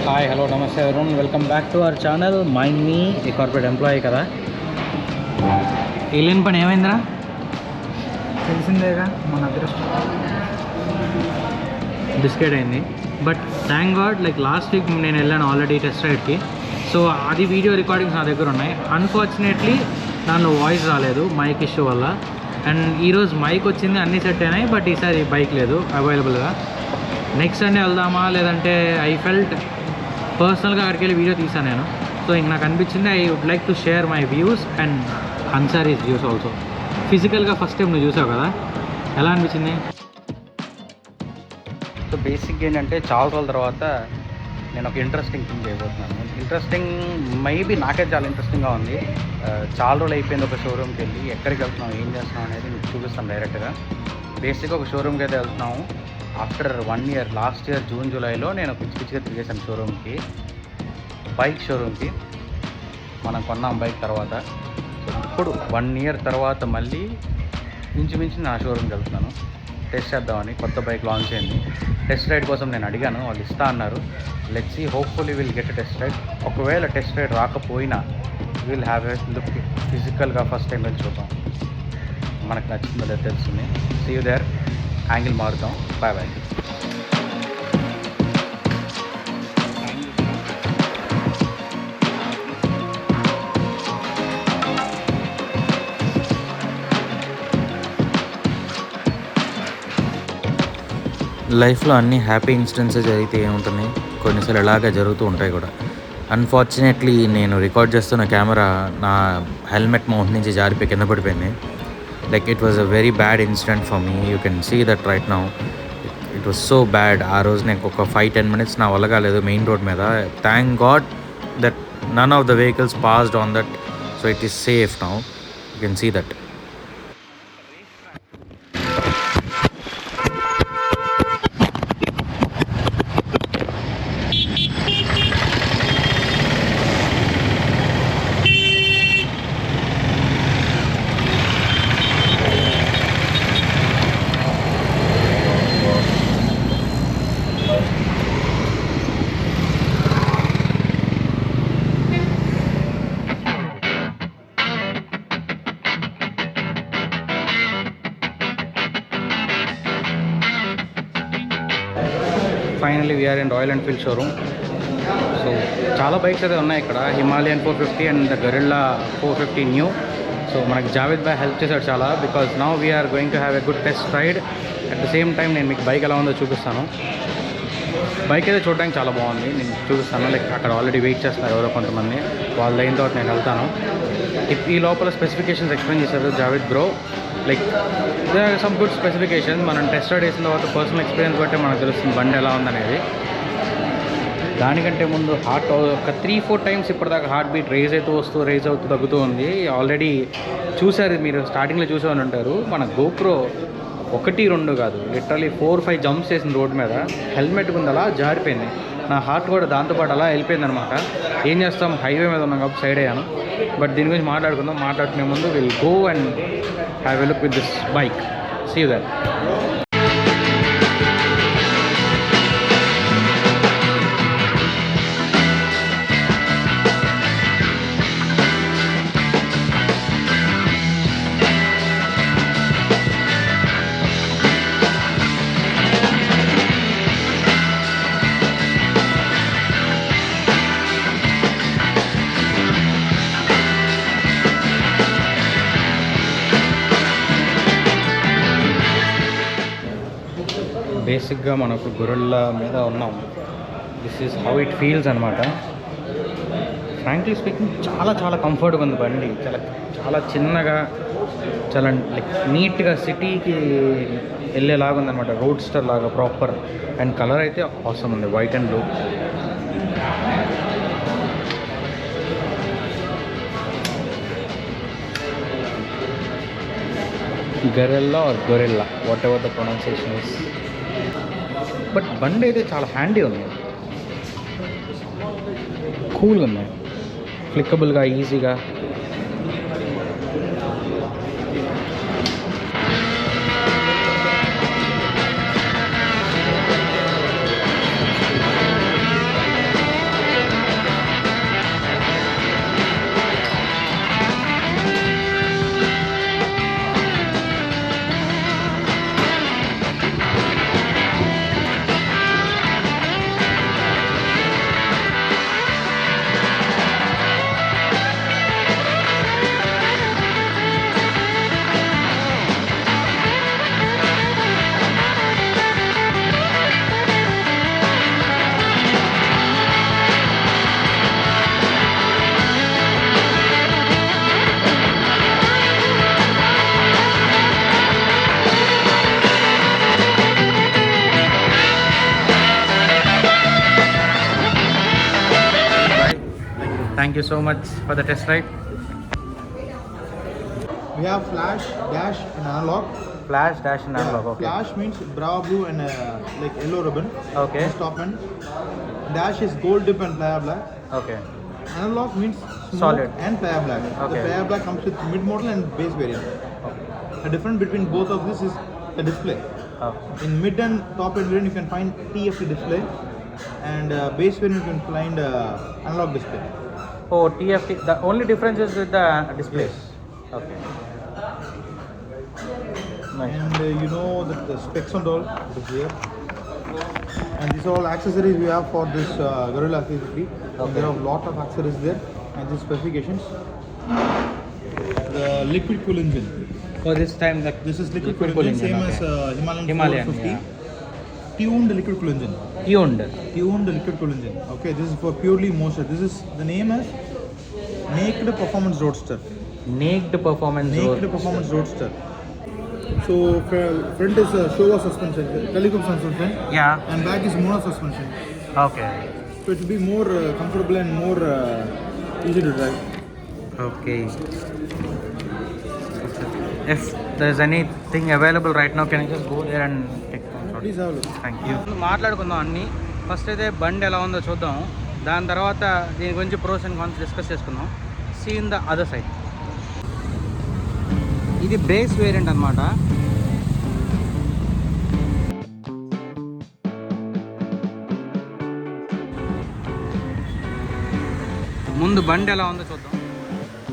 Hi hello నమస్తే everyone welcome back to our channel mind మీ ఈ కార్పొరేట్ ఎంప్లాయీ కదా. వెళ్ళిన పని ఏమైందిరా? తెలిసిందేగా మన అదృష్టం. బిస్కెట్ అయింది. But thank God like last week నేను వెళ్ళాను ఆల్రెడీ టెస్ట్ రైడ్కి. సో అది వీడియో రికార్డింగ్స్ నా దగ్గర ఉన్నాయి. అన్ఫార్చునేట్లీ దానిలో వాయిస్ రాలేదు మైక్ ఇష్యూ వల్ల. అండ్ ఈరోజు మైక్ వచ్చింది, అన్నీ సెట్ అయినాయి. బట్ ఈసారి బైక్ లేదు అవైలబుల్గా. నెక్స్ట్ సండే వెళ్దామా లేదంటే ఐ ఫెల్ట్ పర్సనల్గా అక్కడికి వెళ్ళి వీడియో తీసాను నేను. సో ఇంక నాకు అనిపించింది I would like to share my views and Ansari's views also. ఫిజికల్గా ఫస్ట్ టైం నువ్వు చూసావు కదా, ఎలా అనిపించింది? సో బేసిక్గా ఏంటంటే చాలా రోజుల తర్వాత నేను ఒక ఇంట్రెస్టింగ్ థింగ్ చేయబోతున్నాను. ఇంట్రెస్టింగ్ మేబీ నాకే చాలా ఇంట్రెస్టింగ్గా ఉంది. చాలా రోజులు అయిపోయింది ఒక షోరూమ్కి వెళ్ళి. ఎక్కడికి వెళ్తున్నాం, ఏం చేస్తున్నాం అనేది మీకు చూపిస్తాను డైరెక్ట్గా. బేసిక్గా ఒక షోరూమ్కి అయితే వెళ్తున్నాము. After 1 year, last year June జూలైలో నేను పిచ్చి పిచ్చిగా తిరిగేసాను షోరూమ్కి, బైక్ షోరూమ్కి. మనం కొన్నాం బైక్ తర్వాత. సో ఇప్పుడు 1 ఇయర్ తర్వాత మళ్ళీ ఇంచుమించు నా షోరూమ్కి వెళ్తున్నాను టెస్ట్ చేద్దామని. కొత్త బైక్ లాంచ్ అయింది. టెస్ట్ రైడ్ కోసం నేను అడిగాను, వాళ్ళు ఇస్తా అన్నారు. Let's see, hopefully will get test ride. ఒకవేళ టెస్ట్ రైడ్ రాకపోయినా విల్ హ్యావ్ ఎ లుక్ ఫిజికల్గా ఫస్ట్ టైం వెళ్ళి చూద్దాం. మనకు నచ్చిందో తెలుస్తుంది. See you there. యాంగిల్ మారుతాం. Bye bye. లైఫ్లో అన్ని హ్యాపీ ఇన్సిడెంట్సే జరిగితే ఏముంటుంది, కొన్నిసార్లు ఇలాగే జరుగుతూ ఉంటాయి కూడా. అన్ఫార్చునేట్లీ నేను రికార్డ్ చేస్తున్న కెమెరా నా హెల్మెట్ మౌంట్ నుంచి జారిపోయి కింద పడిపోయింది. Like it was a very bad incident for me. You can see that right now. It was so bad. ఆ రోజు నేను ఒక 5-10 minutes నా వల్ల కాలేదు మెయిన్ రోడ్ మీద. Thank God that none of the vehicles passed on that, so it is safe now. You can see that. Finally we are in Royal Enfield showroom. So చాలా bikes అయితే ఉన్నాయి ఇక్కడ. Himalayan 450 and the Gorilla 450 new. So మనకి Javed bhai help చేశాడు చాలా, because now we are going to have a good test ride. At the same time నేను మీకు bike ఎలా ఉందో చూపిస్తాను. బైక్ అయితే చూడడానికి చాలా బాగుంది, నేను చూపిస్తాను. లైక్ అక్కడ ఆల్రెడీ వెయిట్ చేస్తున్నారు ఎవరో కొంతమంది, వాళ్ళు అయిన తర్వాత నేను వెళ్తాను. ఈ లోపల స్పెసిఫికేషన్స్ ఎక్స్ప్లెయిన్ చేశారు Javed bro. Like they are some good specifications. మనం టెస్ట్ రైడ్ వేసిన తర్వాత పర్సనల్ ఎక్స్పీరియన్స్ బట్టే మనకు తెలుస్తుంది బండి ఎలా ఉందనేది. దానికంటే ముందు హార్ట్ ఒక 3-4 టైమ్స్ ఇప్పటిదాకా హార్ట్ బీట్ రేజ్ అవుతూ తగ్గుతూ ఉంది. ఆల్రెడీ చూసారు మీరు, స్టార్టింగ్లో చూసామని ఉంటారు. మన గోప్రో 1-2 కాదు, లిటరలీ 4-5 జంప్స్ చేసిన రోడ్ మీద. హెల్మెట్ ఉంది అలా జారిపోయింది. నా హార్ట్ కూడా దాంతోపాటు అలా వెళ్ళిపోయింది అనమాట. ఏం చేస్తాం, హైవే మీద ఉన్నాం కాబట్టి సైడ్ అయ్యాను. బట్ దీని గురించి మాట్లాడుకునే ముందు will go and have a look with this bike. See you there. బేసిక్గా మనకు గొరిల్లా మీద ఉన్నాం. This is how it feels అనమాట. ఫ్రాంక్లీ స్పీకింగ్ చాలా చాలా కంఫర్ట్గా ఉంది బండి. చాలా చిన్నగా, చాలా లైక్ నీట్గా సిటీకి వెళ్ళేలాగా ఉందన్నమాట. రోడ్స్టర్ లాగా ప్రాపర్. అండ్ కలర్ అయితే అవసరం ఉంది, white and blue. Gorilla or Gorilla, whatever the pronunciation is. But బండి అయితే చాలా హ్యాండీ ఉంది, కూల్గా ఉంది, ఫ్లిక్కబుల్గా, ఈజీగా. Thank you so much for the test ride. We have flash, dash, and analog. Flash, dash and analog. Okay. Flash means Brava blue and like yellow ribbon. Okay. Top end. Dash is gold dip and playa black. Okay. Analog means Solid and playa black. Okay. The playa black comes with mid model and base variant. Okay. The difference between both of this is the display. Okay. In mid and top end variant you can find TFT display, and base variant you can find analog display. Oh, TFT. The only difference is with the displays. Yes. Okay. Nice. And you know that the specs and all it is here. And these are all accessories we have for this Gorilla 350. Okay. There are a lot of accessories there and the specifications. The liquid cool engine. For this time, This is liquid cool engine, same okay. as Himalayan 450. Yeah. Tuned liquid cool engine. Tuned Liquid cool engine. Okay, this is for purely motion. This is the name is Naked Performance Roadster. Naked Performance Roadster. So front is Showa suspension, telecom suspension. Yeah. And back is mono suspension. Okay. So it will be more comfortable and more easy to drive. Okay. If there's anything available right now, can I just go there and take one? Please have a look. Thank you. మాట్లాడుకుందాం అన్నీ. First అయితే బండి ఎలా ఉందో చూద్దాం, దాని తర్వాత దీని గురించి ప్రోస్ అండ్ కాన్స్ డిస్కస్ చేసుకుందాం. See in the other side. ఇది బేస్ వేరియంట్ అనమాట. ముందు బండి ఎలా ఉందో చూద్దాం.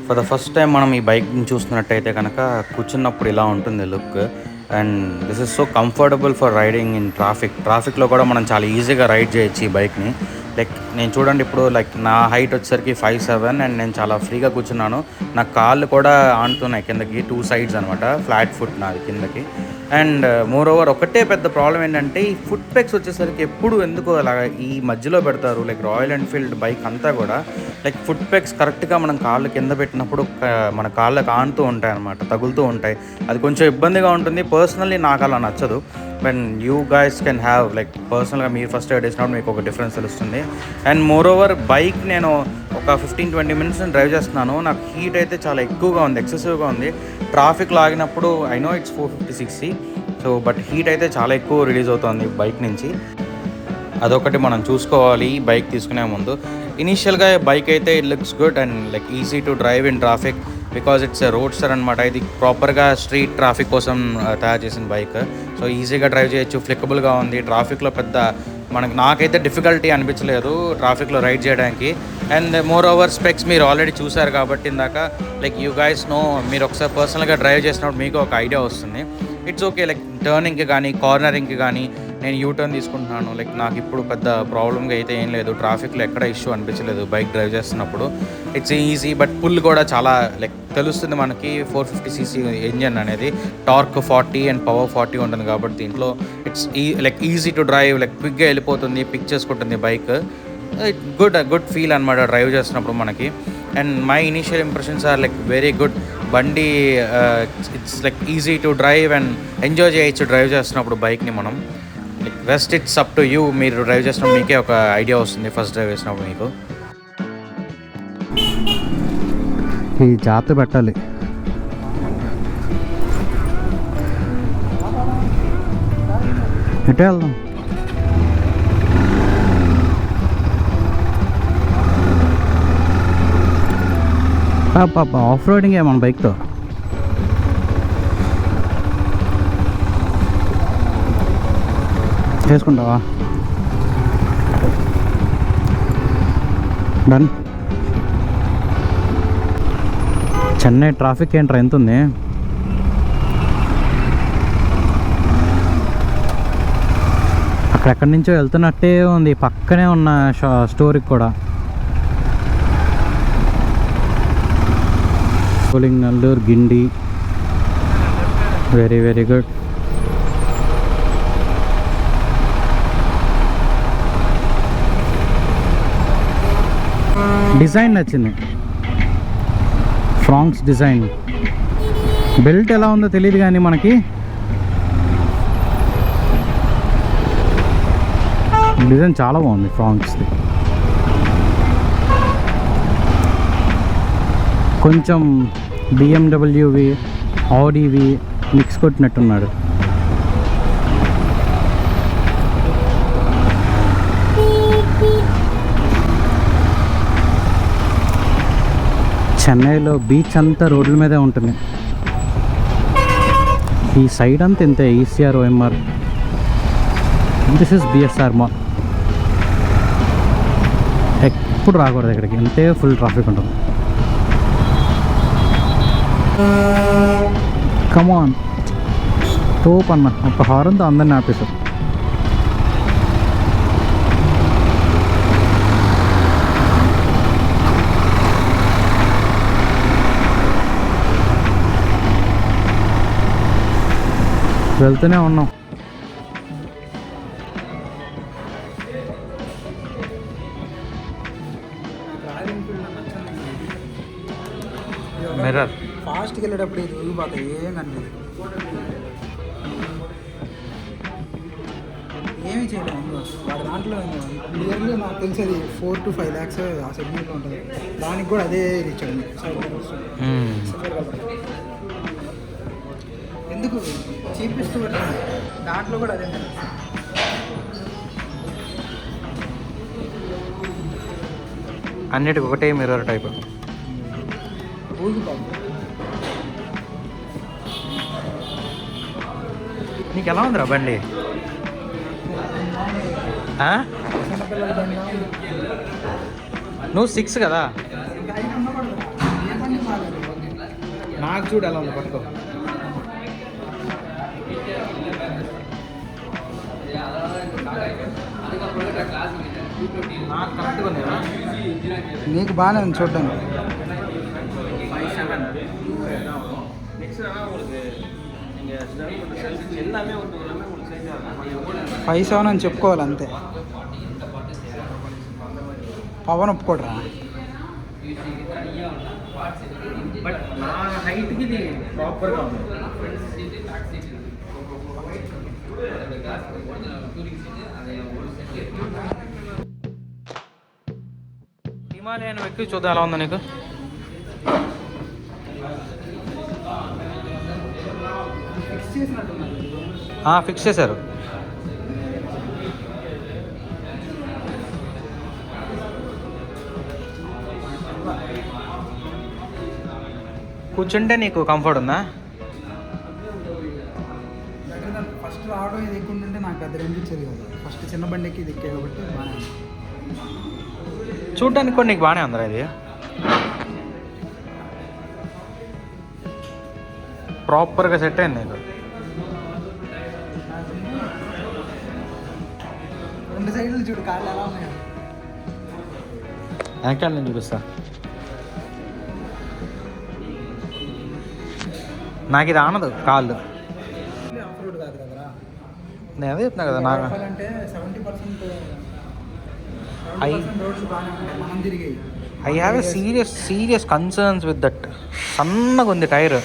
ఫర్ ద ఫస్ట్ టైం మనం ఈ బైక్ని చూస్తున్నట్టయితే కనుక కూర్చున్నప్పుడు ఇలా ఉంటుంది look. And this is so comfortable for riding in ట్రాఫిక్లో కూడా మనం చాలా ఈజీగా రైడ్ చేయొచ్చు ఈ బైక్ని. లైక్ నేను చూడండి ఇప్పుడు లైక్ నా హైట్ వచ్చేసరికి 5'7" అండ్ నేను చాలా ఫ్రీగా కూర్చున్నాను. నా కాళ్ళు కూడా ఆనుతున్నాయి కిందకి, 2 sides అనమాట, ఫ్లాట్ ఫుట్ నాది కిందకి. అండ్ మోర్ ఓవర్ ఒకటే పెద్ద ప్రాబ్లం ఏంటంటే ఈ ఫుట్ పెక్స్ వచ్చేసరికి ఎప్పుడు ఎందుకో అలా ఈ మధ్యలో పెడతారు. లైక్ రాయల్ ఎన్ఫీల్డ్ బైక్ అంతా కూడా లైక్ ఫుట్ పెక్స్ కరెక్ట్గా మనం కాళ్ళు కింద పెట్టినప్పుడు మన కాళ్ళకి ఆనుతూ ఉంటాయి అనమాట, తగులుతూ ఉంటాయి. అది కొంచెం ఇబ్బందిగా ఉంటుంది. పర్సనల్లీ నాకు అలా నచ్చదు. When you guys can have like పర్సనల్గా మీరు ఫస్ట్ రైడ్ చేసినప్పుడు మీకు ఒక డిఫరెన్స్ తెలుస్తుంది. అండ్ మోర్ ఓవర్ బైక్ నేను ఒక 15-20 minutes డ్రైవ్ చేస్తున్నాను. నాకు హీట్ అయితే చాలా ఎక్కువగా ఉంది, ఎక్సెసివ్గా ఉంది. ట్రాఫిక్లో ఆగినప్పుడు I know it's 450cc, so but heat అయితే చాలా ఎక్కువ రిలీజ్ అవుతుంది బైక్ నుంచి. అదొకటి మనం చూసుకోవాలి ఈ బైక్ తీసుకునే ముందు. ఇనీషియల్గా బైక్ అయితే it looks good and like easy to drive in traffic because it's roadster అనమాట. ఇది ప్రాపర్గా స్ట్రీట్ ట్రాఫిక్ కోసం తయారు చేసిన బైక్. సో ఈజీగా డ్రైవ్ చేయొచ్చు, ఫ్లెక్సిబుల్గా ఉంది. ట్రాఫిక్లో పెద్ద నాకైతే డిఫికల్టీ అనిపించలేదు ట్రాఫిక్లో రైడ్ చేయడానికి. అండ్ మోర్ ఓవర్ స్పెక్స్ మీరు ఆల్రెడీ చూసారు కాబట్టి ఇందాక లైక్ యూ గైస్ నో, మీరు ఒకసారి పర్సనల్గా డ్రైవ్ చేసినప్పుడు మీకు ఒక ఐడియా వస్తుంది. ఇట్స్ ఓకే, లైక్ టర్నింగ్కి కానీ కార్నరింగ్కి కానీ నేను యూటర్న్ తీసుకుంటున్నాను. లైక్ నాకు ఇప్పుడు పెద్ద ప్రాబ్లమ్గా అయితే ఏం లేదు, ట్రాఫిక్లో ఎక్కడ ఇష్యూ అనిపించలేదు బైక్ డ్రైవ్ చేస్తున్నప్పుడు. ఇట్స్ ఈజీ, బట్ పుల్ కూడా చాలా లైక్ తెలుస్తుంది మనకి. 450cc ఇంజన్ అనేది టార్క్ 40 అండ్ పవర్ 40 ఉంటుంది కాబట్టి దీంట్లో it's like easy to drive, like క్విక్గా వెళ్ళిపోతుంది, పిక్ చేసుకుంటుంది బైక్. గుడ్ ఫీల్ అనమాట డ్రైవ్ చేస్తున్నప్పుడు మనకి. And my initial impressions are like very good. బండి it's like easy to drive and enjoy చేయొచ్చు డ్రైవ్ చేస్తున్నప్పుడు బైక్ని మనం. Like rest it's up to you, మీరు డ్రైవ్ చేసినప్పుడు మీకే ఒక ఐడియా వస్తుంది ఫస్ట్ డ్రైవ్ చేసినప్పుడు మీకు. ఈ జాగ్రత్త పెట్టాలి. ఎటే వెళ్దాం? ఆఫ్ రోడింగ్ మన బైక్తో చేసుకుంటావా? డన్. చెన్నై ట్రాఫిక్ ఏంట్రా ఎంత ఉంది? అక్కడెక్కడి నుంచో వెళ్తున్నట్టే ఉంది, పక్కనే ఉన్న స్టోరీకి కూడా. కోలింగల్లూరు Guindy, very very good. Design నచ్చింది, ఫ్రాంక్స్ డిజైన్. బెల్ట్ ఎలా ఉందో తెలియదు కానీ మనకి డిజైన్ చాలా బాగుంది ఫ్రాంక్స్ది. కొంచెం బిఎండబ్ల్యూవి ఆడీవి మిక్స్ కొట్టినట్టున్నాడు. చెన్నైలో బీచ్ అంతా రోడ్ల మీదే ఉంటుంది. ఈ సైడ్ అంతా ఇంతే, ECR OMR. This is BSR mall. ఎప్పుడు రాకూడదు ఇక్కడికి, అంతే ఫుల్ ట్రాఫిక్ ఉంటుంది. కమాన్ టోప్ అన్న, ఒక హారన్తో అందరిని ఆపేశారు. వెళ్తూనే ఉన్నాం. మిర్రర్ ఫాస్ట్కి వెళ్ళేటప్పుడు ఇది ఊగిపోతాయి, ఏం కనిపించదు, ఏమీ చేయలేము. వాడి దాంట్లో క్లియర్లీ నాకు తెలిసేది 4 to 5 lakhs ఆ సెగ్మెంట్లో ఉంటుంది. దానికి కూడా అదే ఇచ్చాడు. ఎందుకు చీపెస్ట్ దాంట్లో కూడా అదే. అన్నిటికి ఒకటే మిర్రర్ టైప్. నీకు ఎలా ఉందిరా బండి? నువ్వు 6 కదా, నాకు చూడు ఎలా ఉంది, పట్టుకో. నాకు కరెక్ట్గా ఉంది కదా, నీకు బాగానే ఉంది చూడ్డానికి. 5'7" అని చెప్పుకోవాలి అంతే. పవన్ ఒప్పుకోడరా. బట్ నా హైట్కి ఇది ప్రాపర్గా ఉంది. హిమాలయన్ వ్యక్తి చూద్దాం ఎలా ఉందో నీకు. ఫిక్స్ చేశారు. కూర్చుంటే నీకు కంఫర్ట్ ఉందా? ఫస్ట్ రావడం ఇది ఎక్కుంటుంటే నాకు అది అనిపించేది కదా. ఫస్ట్ చిన్న బండికి ఇది ఎక్కే కాబట్టి బాగా చూడ్డానికి కూడా నీకు బాగానే ఉందా? ఇది ప్రాపర్గా సెట్ అయింది నీకు. రెండు సైడ్లు చూడు కాళ్ళు ఎలా ఉన్నాయో. వెనకాల నేను చూపిస్తా. నాకు ఇది ఆనదు కాళ్ళు. ఆఫ్ రోడ్ కాదు కదరా, నేను అదే చెప్తున్నా కదా. నాకు అంటే 70% రోడ్స్ బాగానే ఉంటాయి మనం తిరిగి. I have a serious concerns with that. సన్నగా ఉంది టైర్.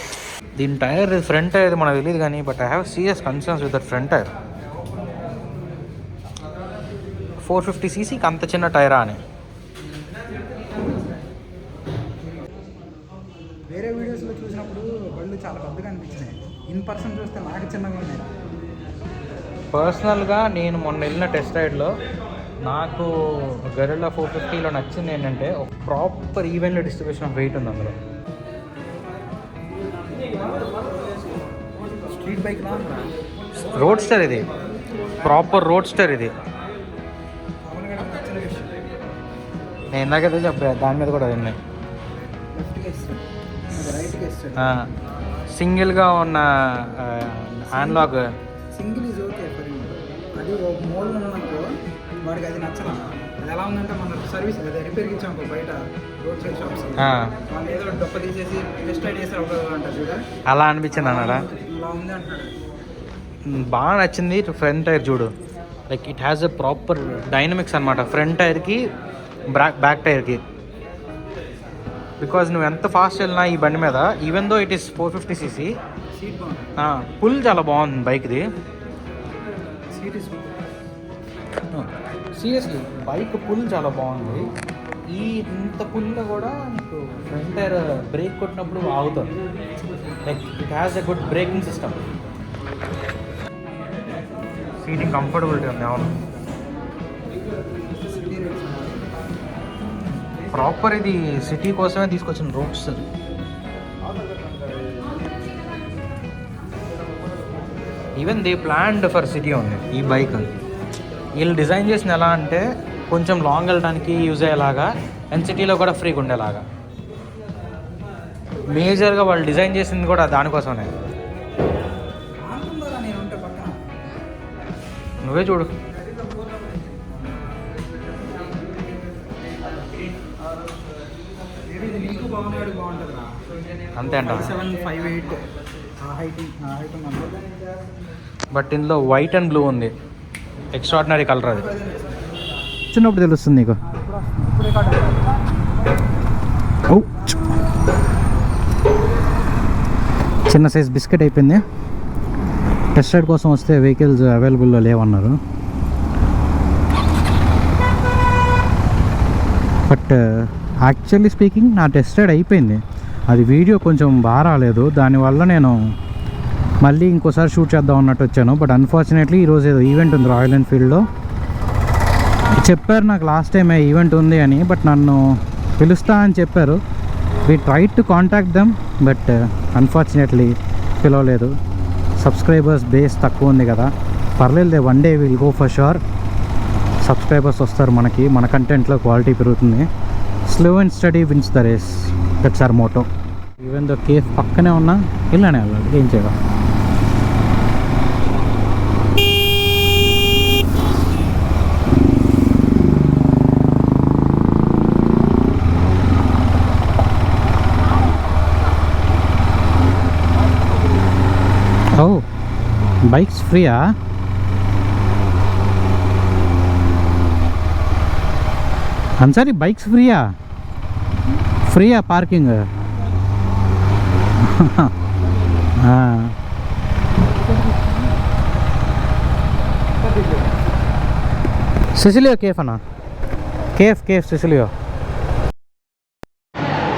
దీని టైర్ ఫ్రంట్ టైర్ మనకు తెలియదు కానీ, but I have serious concerns with that front tyre. 450cc అంత చిన్న టైరా అని. వేరే వీడియోస్లో చూసినప్పుడు బళ్ళు చాలా పెద్దగా అనిపించినాయి. ఇన్ పర్సన్ చూస్తే నాకు చిన్నగా ఉన్నాయి. పర్సనల్గా నేను మొన్న వెళ్ళిన టెస్ట్ రైడ్లో నాకు గరిల్లా 450లో నచ్చింది ఏంటంటే ఒక proper evenly distribution of weight ఉంది అందులో. స్ట్రీట్ బైక్ రోడ్స్టర్ ఇది, ప్రాపర్ రోడ్స్టర్ ఇది. నేను ఇందాకైతే చెప్పా, దాని మీద కూడా ఉన్నాయి. సింగిల్గా ఉన్న హ్యాండ్లాగ్. Single is okay for you. అది ఒక మోల్ ఉందనుకో వాడికి అది నచ్చదు. అది ఎలా ఉందంటే మన సర్వీస్ అదే రిపేర్కి ఇచ్చాము బయట రోడ్ సైడ్ షాప్స్. వాళ్ళు ఏదో డొప్ప తీసేసి టెస్ట్ రైడ్ చేసి అంటారు చూడ, అలా అనిపించింది అన్నాడా? అలా ఉంది అంటాడు. బాగా నచ్చింది ఫ్రంట్ టైర్ చూడు. Like it has a proper dynamics అనమాట ఫ్రంట్ టైర్కి బ్యాక్ టైర్కి. బికాజ్ నువ్వు ఎంత ఫాస్ట్ వెళ్ళినా ఈ బండి మీద, even though it is 450cc, seat బాగుంది. పుల్ చాలా బాగుంది బైక్ది. Seat is seriously bike pull చాలా బాగుంది. ఈ ఇంత పుల్లో కూడా నీకు ఫ్రంట్ టైర్ బ్రేక్ కొట్టినప్పుడు ఆగుతుంది. Like it has a good braking system. Seating comfortability ఉంది. అవును, ప్రాపర్ ఇది సిటీ కోసమే తీసుకొచ్చిన roads. Even they planned for city ఉంది ఈ బైక్. వీళ్ళు డిజైన్ చేసిన ఎలా అంటే కొంచెం లాంగ్ వెళ్ళడానికి యూజ్ అయ్యేలాగా అండ్ సిటీలో కూడా ఫ్రీగా ఉండేలాగా. మేజర్గా వాళ్ళు డిజైన్ చేసింది కూడా దానికోసమే. నువ్వే చూడు. అంతే అంట. 758 హైట్ బట్ ఇందులో వైట్ అండ్ బ్లూ ఉంది. Extraordinary colour. అది చిన్నప్పుడు తెలుస్తుంది నీకు. చిన్న సైజ్ బిస్కెట్ అయిపోయింది. టెస్ట్ రైడ్ కోసం వస్తే వెహికల్స్ అవైలబుల్లో లేవన్నారు. బట్ యాక్చువల్లీ స్పీకింగ్ నా టెస్ట్ రైడ్ అయిపోయింది. అది వీడియో కొంచెం బాగా రాలేదు, దానివల్ల నేను మళ్ళీ ఇంకోసారి షూట్ చేద్దాం అన్నట్టు వచ్చాను. బట్ అన్ఫార్చునేట్లీ ఈరోజు ఏదో ఈవెంట్ ఉంది రాయల్ ఎన్ఫీల్డ్లో. చెప్పారు నాకు లాస్ట్ టైం ఈవెంట్ ఉంది అని, బట్ నన్ను పిలుస్తా అని చెప్పారు. We try to contact them but unfortunately పిలవలేదు. సబ్స్క్రైబర్స్ బేస్ తక్కువ ఉంది కదా, పర్లేదు, one day will go for sure. Subscribers వస్తారు మనకి, మన కంటెంట్లో క్వాలిటీ పెరుగుతుంది. Slow and steady wins the race, that's our motto. Even though cafe పక్కనే ఉన్నా ఇలానే వెళ్ళాలి, ఏం చేయాలి. ఓ, బైక్స్ ఫ్రీయా? అన్సారీ బైక్స్ ఫ్రీయా పార్కింగ్? సిసిలియో కేఫ్ అన్నా, కేఫ్ సిసిలియో.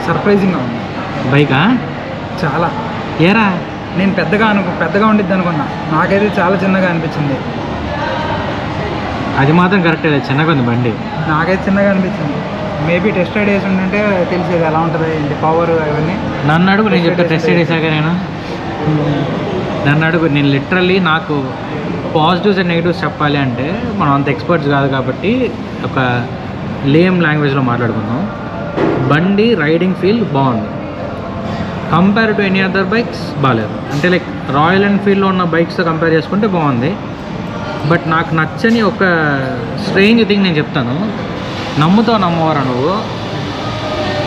సర్ప్రైజింగ్గా ఉంది బైకా చాలా. ఏరా, నేను పెద్దగా ఉండిద్ది అనుకున్నా, నాకైతే చాలా చిన్నగా అనిపించింది. అది మాత్రం కరెక్టే, చిన్నగా ఉంది బండి. నాకైతే చిన్నగా అనిపించింది. మేబీ టెస్ట్ రైడ్ వేసి ఉంటే తెలిసేది ఎలా ఉంటుంది ఏంటి పవర్ అవన్నీ. నన్ను అడుగు, నేను చెప్తా. టెస్ట్ రైడ్ వేసాక నన్ను అడుగు. నేను లిటరల్లీ నాకు పాజిటివ్స్ అండ్ నెగిటివ్స్ చెప్పాలి అంటే మనం అంత ఎక్స్పర్ట్స్ కాదు కాబట్టి ఒక లేమ్ లాంగ్వేజ్లో మాట్లాడుకుందాం. బండి రైడింగ్ ఫీల్ బాగుంది. Compare to any other bikes బాగాలేదు. అంటే లైక్ రాయల్ ఎన్ఫీల్డ్లో ఉన్న బైక్స్తో కంపేర్ చేసుకుంటే బాగుంది. బట్ నాకు నచ్చని ఒక స్ట్రేంజ్ థింగ్ నేను చెప్తాను, నమ్ముతావు నమ్మవరా నువ్వు.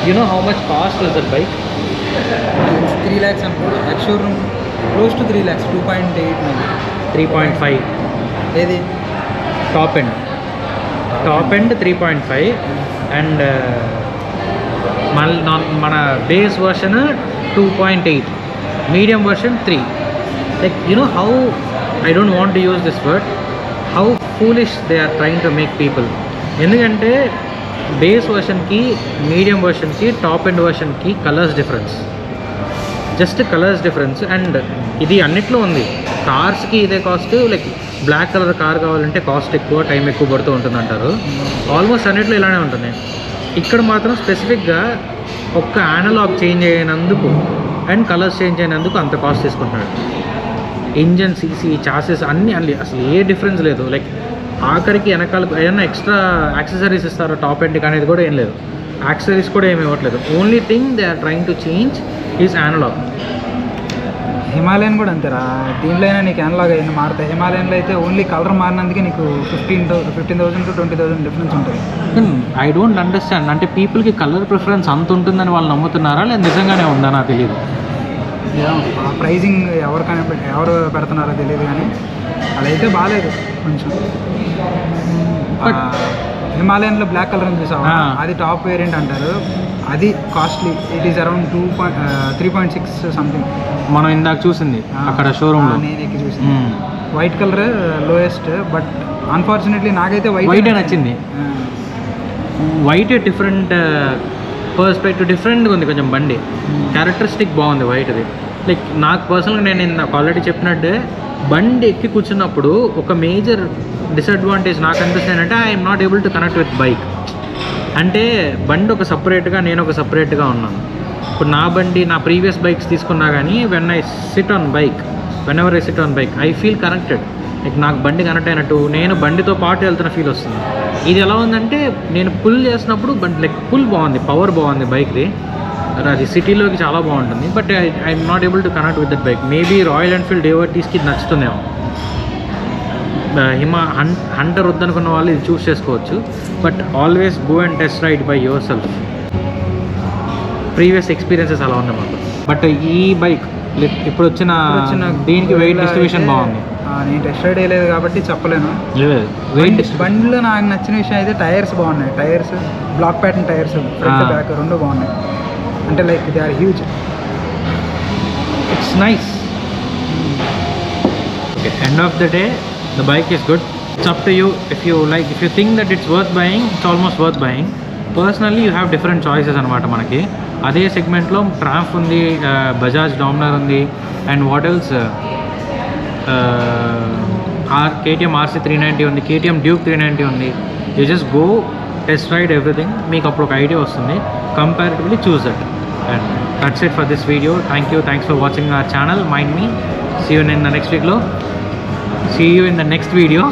You know how much cost is that bike? 3 lakhs అనుకో. Showroom close to 3 lakhs, 2.8 maybe 3.5. ఏది టాప్ ఎండ్ 3.5 అండ్ మన బేస్ వర్షన్ 2.8, మీడియం వర్షన్ 3. Like you know how, I don't want to use this word, how foolish they are trying to make people. ఎందుకంటే base వర్షన్కి, medium వర్షన్కి, top end వర్షన్కి colours difference, just colours difference. And ఇది అన్నిట్లో ఉంది. కార్స్కి ఇదే cost. Like black colour car కావాలంటే కాస్ట్ ఎక్కువ, టైం ఎక్కువ పడుతూ ఉంటుంది అంటారు. ఆల్మోస్ట్ అన్నిట్లో ఇలానే ఉంటుంది. ఇక్కడ మాత్రం స్పెసిఫిక్గా ఒక్క యానలాగ్ చేంజ్ అయినందుకు అండ్ కలర్స్ చేంజ్ అయినందుకు అంత కాస్ట్ తీసుకుంటున్నాడు. ఇంజన్, సీసీ, చాసెస్ అన్నీ అసలు ఏ డిఫరెన్స్ లేదు. లైక్ ఆఖరికి వెనకాల ఏదైనా ఎక్స్ట్రా యాక్సెసరీస్ ఇస్తారో టాప్ ఎండ్కి అనేది కూడా ఏం లేదు. యాక్సెసరీస్ కూడా ఏమి ఇవ్వట్లేదు. Only thing they are trying to change is analogue. Himalayan కూడా అంతేరా, దీంట్లో అయినా నీకు యానలాగ్ అయినా మారుతాయి. హిమాలయన్లో అయితే ఓన్లీ కలర్ మారినందుకే నీకు 15,000 to 20,000 డిఫరెన్స్ ఉంటుంది. I don't understand. అంటే పీపుల్కి కలర్ ప్రిఫరెన్స్ అంత ఉంటుందని వాళ్ళు నమ్ముతున్నారా, లేదా నిజంగానే ఉందా నాకు తెలియదు. ప్రైజింగ్ ఎవరు పెడుతున్నారో తెలియదు, కానీ అదైతే బాగాలేదు కొంచెం. హిమాలయన్లో బ్లాక్ కలర్ అని చూసావా, అది టాప్ వేరియంట్ అంటారు. అది costly. It is around 3.6 something. మనం ఇందాక చూసింది అక్కడ షోరూమ్లో, నేను ఎక్కి చూసింది. White colour lowest. But unfortunately నాకైతే వైట్ నచ్చింది. వైట్ డిఫరెంట్ పర్స్పెక్టివ్ డిఫరెంట్గా ఉంది కొంచెం బండి. క్యారెక్టరిస్టిక్ బాగుంది వైట్ది. లైక్ నాకు పర్సనల్గా నేను నాకు ఆల్రెడీ చెప్పినట్టే బండి ఎక్కి కూర్చున్నప్పుడు ఒక మేజర్ డిసడ్వాంటేజ్ నాకు అనిపిస్తుంది ఏంటంటే I'm not able to connect with bike. అంటే బండి ఒక సపరేట్గా నేను ఒక సపరేట్గా ఉన్నాను. ఇప్పుడు నా బండి నా ప్రీవియస్ బైక్స్ తీసుకున్నా కానీ when I SIT on bike I feel connected. Like నాకు బండి కనెక్ట్ అయినట్టు నేను బండితో పాటు వెళ్తున్న ఫీల్ వస్తుంది. ఇది ఎలా ఉందంటే నేను పుల్ చేసినప్పుడు బండి లైక్ పుల్ బాగుంది, పవర్ బాగుంది బైక్ది. అది సిటీలోకి చాలా బాగుంటుంది. But I'm not able to connect with that bike. Maybe Royal Enfield డేవర్టీస్కి ఇది నచ్చుతుందేమో. హంటర్ వద్దనుకున్న వాళ్ళు ఇది చూస్ చేసుకోవచ్చు. But always go and test ride by yourself. Previous experiences అలా ఉన్నాయి మాకు. బట్ ఈ బైక్ ఇప్పుడు వచ్చిన దీనికి వెయిట్ డిస్ట్రిబ్యూషన్ బాగుంది. నేను టెస్ట్ రైడ్ వేయలేదు కాబట్టి చెప్పలేను. వెయిట్ బండిలో నాకు నచ్చిన విషయం అయితే టైర్స్ బాగున్నాయి. Tyres block pattern tyres front back రెండు బాగున్నాయి. అంటే like they are huge. It's nice. Okay, end of the day the bike is good. It's up to you. If you think that it's worth buying, it's almost worth buying. Personally you have different choices అనమాట. మనకి అదే సెగ్మెంట్లో Triumph ఉంది, Bajaj Dominar ఉంది, and what else KTM RC390 ఉంది, KTM Duke 390 ఉంది. You just go test ride everything. మీకు అప్పుడు ఒక ఐడియా వస్తుంది. Comparatively choose that. And that's it for this video. Thanks for watching our channel mind me. See you in the next video.